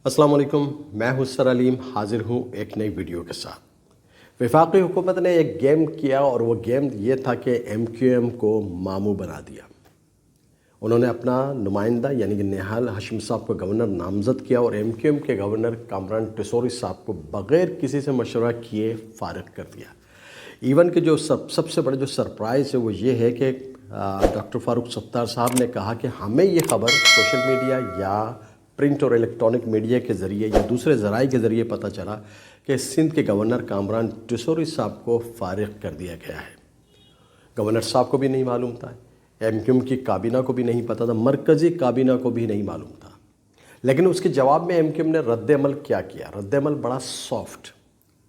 अस्सलाम वालेकुम, मैं हूं सर अलीम, हाजिर हूं एक नई वीडियो के साथ। वफाकी हुकूमत ने एक गेम किया और वो गेम ये था कि MQM को मामू बना दिया। उन्होंने अपना नुमाइंदा यानी कि निहाल हाशिमी साहब को गवर्नर नामज़द किया और MQM के गवर्नर कामरान टिसोरी साहब को बग़ैर किसी से मशवरा किए फ़ारिग कर दिया। इवन कि जो सबसे बड़ा जो सरप्राइज़ है वो ये है कि डॉक्टर फ़ारूक सत्तार साहब ने कहा कि हमें ये ख़बर सोशल मीडिया या प्रिंट और इलेक्ट्रॉनिक मीडिया के ज़रिए या दूसरे ज़राए के ज़रिए पता चला कि सिंध के गवर्नर कामरान टिसोरी साहब को फ़ारिग कर दिया गया है। गवर्नर साहब को भी नहीं मालूम था, MQM की काबीना को भी नहीं पता था, मरकज़ी काबीना को भी नहीं मालूम था। लेकिन उसके जवाब में MQM ने रद्द-ए-अमल क्या किया? रद्द-ए-अमल बड़ा सॉफ्ट,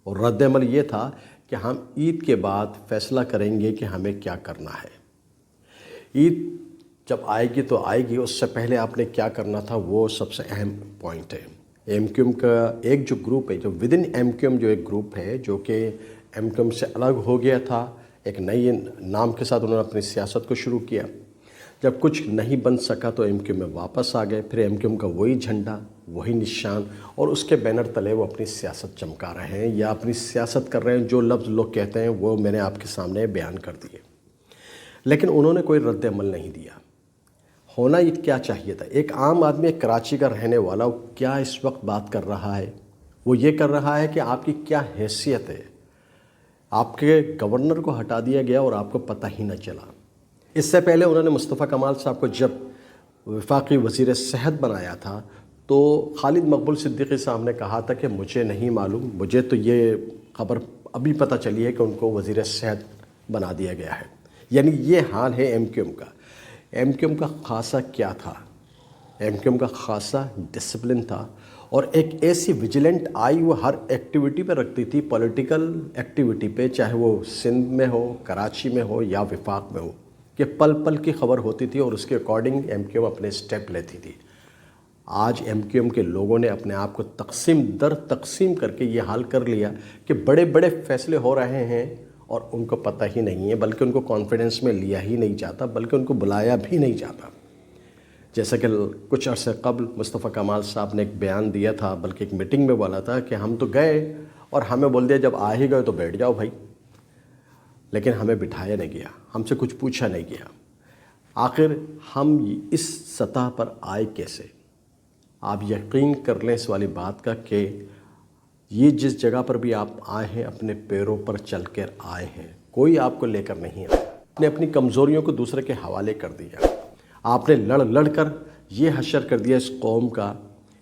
और रद्द-ए-अमल ये था कि हम ईद के बाद फ़ैसला करेंगे कि हमें क्या करना है। ईद जब आएगी तो आएगी, उससे पहले आपने क्या करना था वो सबसे अहम पॉइंट है। MQM का एक जो ग्रुप है, जो विद इन MQM जो एक ग्रुप है जो कि MQM से अलग हो गया था, एक नई नाम के साथ उन्होंने अपनी सियासत को शुरू किया। जब कुछ नहीं बन सका तो MQM में वापस आ गए, फिर MQM का वही झंडा, वही निशान और उसके बैनर तले वो अपनी सियासत चमका रहे हैं या अपनी सियासत कर रहे हैं। जो लफ्ज़ लोग कहते हैं वो मैंने आपके सामने बयान कर दिए, लेकिन उन्होंने कोई रद्द अमल नहीं दिया। होना ये क्या चाहिए था? एक आम आदमी, एक कराची का रहने वाला क्या इस वक्त बात कर रहा है? वो ये कर रहा है कि आपकी क्या हैसियत है। आपके गवर्नर को हटा दिया गया और आपको पता ही न चला। इससे पहले उन्होंने मुस्तफ़ा कमाल साहब को जब वफाकी वज़ीर सेहत बनाया था तो खालिद मकबूल सिद्दीकी साहब ने कहा था कि मुझे नहीं मालूम, मुझे तो ये ख़बर अभी पता चली है कि उनको वज़ीर सेहत बना दिया गया है। यानी ये हाल है MQM का। MQM का खासा क्या था? MQM का खासा डिसिप्लिन था और एक ऐसी विजिलेंट आई वो हर एक्टिविटी पे रखती थी, पॉलिटिकल एक्टिविटी पे, चाहे वो सिंध में हो, कराची में हो या विफाक में हो, कि पल पल की खबर होती थी और उसके अकॉर्डिंग MQM अपने स्टेप लेती थी। आज MQM के लोगों ने अपने आप को तकसीम दर तकसीम करके ये हाल कर लिया कि बड़े बड़े फैसले हो रहे हैं और उनको पता ही नहीं है, बल्कि उनको कॉन्फिडेंस में लिया ही नहीं जाता, बल्कि उनको बुलाया भी नहीं जाता। जैसा कि कुछ अरसे कबल मुस्तफ़ा कमाल साहब ने एक बयान दिया था, बल्कि एक मीटिंग में बोला था कि हम तो गए और हमें बोल दिया जब आ ही गए तो बैठ जाओ भाई, लेकिन हमें बिठाया नहीं गया, हमसे कुछ पूछा नहीं गया। आखिर हम इस सतह पर आए कैसे? आप यकीन कर लें इस वाली बात का कि ये जिस जगह पर भी आप आए हैं अपने पैरों पर चल कर आए हैं, कोई आपको लेकर नहीं आया। आपने अपनी कमज़ोरियों को दूसरे के हवाले कर दिया। आपने लड़ कर ये हशर कर दिया इस कौम का,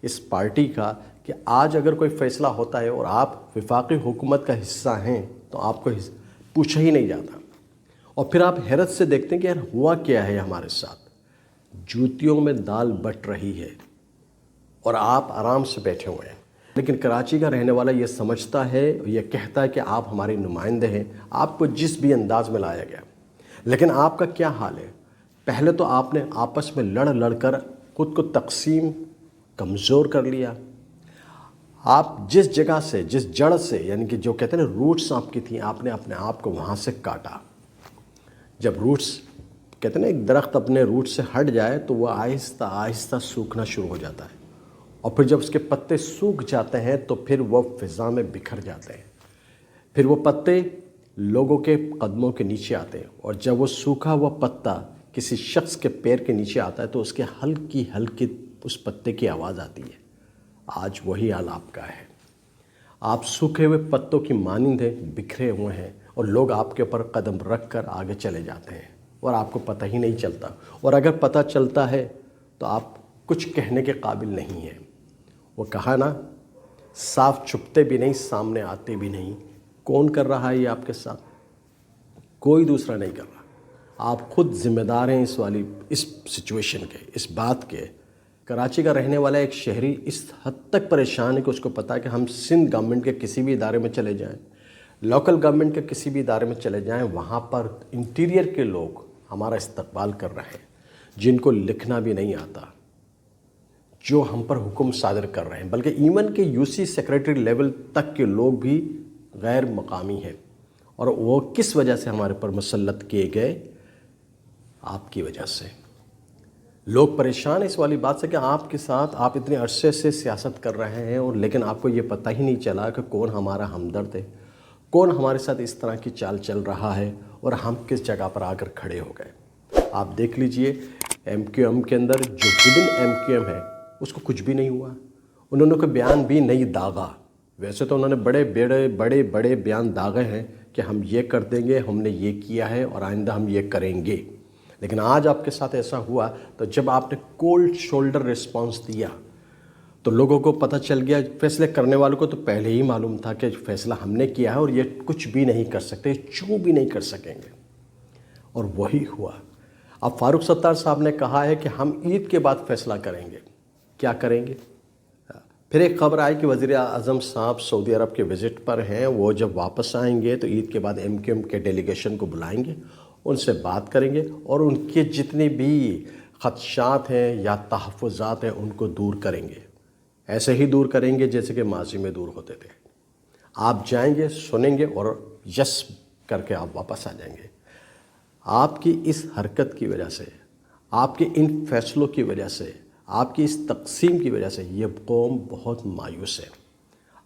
इस पार्टी का, कि आज अगर कोई फ़ैसला होता है और आप वफाकी हुकूमत का हिस्सा हैं तो आपको पूछा ही नहीं जाता। और फिर आप हैरत से देखते हैं कि यार हुआ क्या है हमारे साथ। जूतियों में दाल बट रही है और आप आराम से बैठे हुए हैं। लेकिन कराची का रहने वाला ये समझता है, ये कहता है कि आप हमारे नुमाइंदे हैं, आपको जिस भी अंदाज में लाया गया। लेकिन आपका क्या हाल है? पहले तो आपने आपस में लड़ कर खुद को तकसीम कमज़ोर कर लिया। आप जिस जगह से, जिस जड़ से, यानी कि जो कहते हैं ना रूट्स आपकी थी, आपने अपने आप को वहाँ से काटा। जब रूट्स, कहते हैं ना एक दरख्त अपने रूट से हट जाए तो वह आहिस्ता आहिस्ता सूखना शुरू हो जाता है, और फिर जब उसके पत्ते सूख जाते हैं तो फिर वह फ़िज़ा में बिखर जाते हैं। फिर वो पत्ते लोगों के कदमों के नीचे आते हैं, और जब वो सूखा हुआ पत्ता किसी शख्स के पैर के नीचे आता है तो उसके हल्की हल्की उस पत्ते की आवाज़ आती है। आज वही हाल आपका है। आप सूखे हुए पत्तों की मानिंद हैं, बिखरे हुए हैं, और लोग आपके ऊपर कदम रख कर आगे चले जाते हैं और आपको पता ही नहीं चलता। और अगर पता चलता है तो आप कुछ कहने के काबिल नहीं हैं। वो कहा ना, साफ छुपते भी नहीं, सामने आते भी नहीं। कौन कर रहा है ये आपके साथ? कोई दूसरा नहीं कर रहा। आप खुद ज़िम्मेदार हैं इस सिचुएशन के, इस बात के। कराची का रहने वाला एक शहरी इस हद तक परेशान है कि उसको पता है कि हम सिंध गवर्नमेंट के किसी भी इदारे में चले जाएं, लोकल गवर्नमेंट के किसी भी इदारे में चले जाएं, वहाँ पर इंटीरियर के लोग हमारा इस्तकबाल कर रहे हैं, जिनको लिखना भी नहीं आता, जो हम पर हुक्म सादर कर रहे हैं। बल्कि इवन के UC सेक्रेटरी लेवल तक के लोग भी गैर मकामी हैं। और वो किस वजह से हमारे पर मुसल्लत किए गए? आपकी वजह से। لوگ پریشان ہیں اس والی بات سے کہ آپ کے ساتھ آپ اتنے عرصے سے سیاست کر رہے ہیں اور لیکن آپ کو یہ پتہ ہی نہیں چلا کہ کون ہمارا ہمدرد ہے، کون ہمارے ساتھ اس طرح کی چال چل رہا ہے اور ہم کس جگہ پر آ کر کھڑے ہو گئے۔ آپ دیکھ لیجئے ایم کیو ایم کے اندر جو ہڈن ایم کیو ایم ہے اس کو کچھ بھی نہیں ہوا، انہوں نے کوئی بیان بھی نہیں داغا۔ ویسے تو انہوں نے بڑے بڑے بیان داغے ہیں کہ ہم یہ کر دیں گے، ہم نے یہ کیا ہے اور آئندہ ہم یہ کریں گے، لیکن آج آپ کے ساتھ ایسا ہوا تو جب آپ نے کولڈ شولڈر رسپانس دیا تو لوگوں کو پتہ چل گیا، فیصلے کرنے والوں کو تو پہلے ہی معلوم تھا کہ فیصلہ ہم نے کیا ہے اور یہ کچھ بھی نہیں کر سکتے، چوں بھی نہیں کر سکیں گے، اور وہی ہوا۔ اب فاروق ستار صاحب نے کہا ہے کہ ہم عید کے بعد فیصلہ کریں گے۔ کیا کریں گے؟ پھر ایک خبر آئی کہ وزیر اعظم صاحب سعودی عرب کے وزٹ پر ہیں، وہ جب واپس آئیں گے تو عید کے بعد ایم کیو ایم کے ڈیلیگیشن کو بلائیں گے، ان سے بات کریں گے اور ان کے جتنے بھی خدشات ہیں یا تحفظات ہیں ان کو دور کریں گے، ایسے ہی دور کریں گے جیسے کہ ماضی میں دور ہوتے تھے۔ آپ جائیں گے، سنیں گے اور یس کر کے آپ واپس آ جائیں گے۔ آپ کی اس حرکت کی وجہ سے، آپ کے ان فیصلوں کی وجہ سے، آپ کی اس تقسیم کی وجہ سے یہ قوم بہت مایوس ہے۔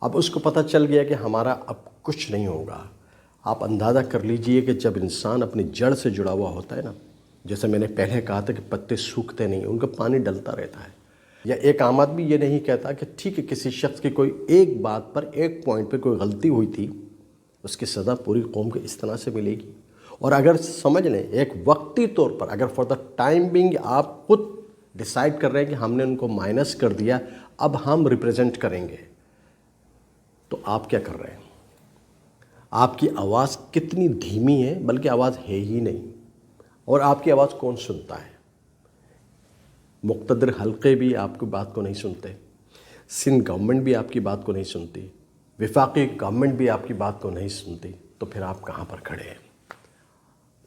اب اس کو پتہ چل گیا کہ ہمارا اب کچھ نہیں ہوگا۔ آپ اندازہ کر لیجئے کہ جب انسان اپنی جڑ سے جڑا ہوا ہوتا ہے نا، جیسے میں نے پہلے کہا تھا کہ پتے سوکھتے نہیں، ان کا پانی ڈلتا رہتا ہے، یا ایک عام آدمی یہ نہیں کہتا کہ ٹھیک ہے کسی شخص کی کوئی ایک بات پر، ایک پوائنٹ پہ کوئی غلطی ہوئی تھی، اس کی سزا پوری قوم کو اس طرح سے ملے گی۔ اور اگر سمجھ لیں ایک وقتی طور پر، اگر فار دا ٹائم بینگ آپ خود ڈیسائیڈ کر رہے ہیں کہ ہم نے ان کو مائنس کر دیا، اب ہم ریپریزنٹ کریں گے، تو آپ کیا کر رہے ہیں؟ آپ کی آواز کتنی دھیمی ہے، بلکہ آواز ہے ہی نہیں، اور آپ کی آواز کون سنتا ہے؟ مقتدر حلقے بھی آپ کی بات کو نہیں سنتے، سندھ گورنمنٹ بھی آپ کی بات کو نہیں سنتی، وفاقی گورنمنٹ بھی آپ کی بات کو نہیں سنتی، تو پھر آپ کہاں پر کھڑے ہیں؟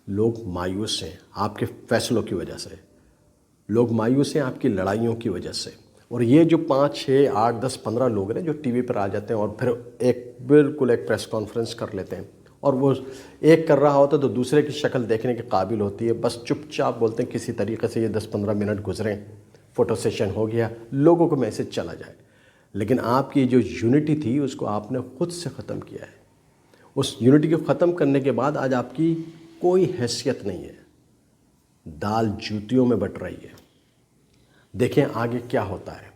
لوگ مایوس ہیں آپ کے فیصلوں کی وجہ سے، لوگ مایوس ہیں آپ کی لڑائیوں کی وجہ سے، اور یہ جو 5 6 8 10 15 لوگ ہیں جو ٹی وی پر آ جاتے ہیں اور پھر بالکل ایک پریس کانفرنس کر لیتے ہیں، اور وہ ایک کر رہا ہوتا ہے تو دوسرے کی شکل دیکھنے کے قابل ہوتی ہے، بس چپ چاپ بولتے ہیں کسی طریقے سے یہ 10 15 منٹ گزریں، فوٹو سیشن ہو گیا، لوگوں کو میسج چلا جائے، لیکن آپ کی جو یونٹی تھی اس کو آپ نے خود سے ختم کیا ہے۔ اس یونٹی کو ختم کرنے کے بعد آج آپ کی کوئی حیثیت نہیں ہے، دال جوتیوں میں بٹ رہی ہے۔ دیکھیں آگے کیا ہوتا ہے۔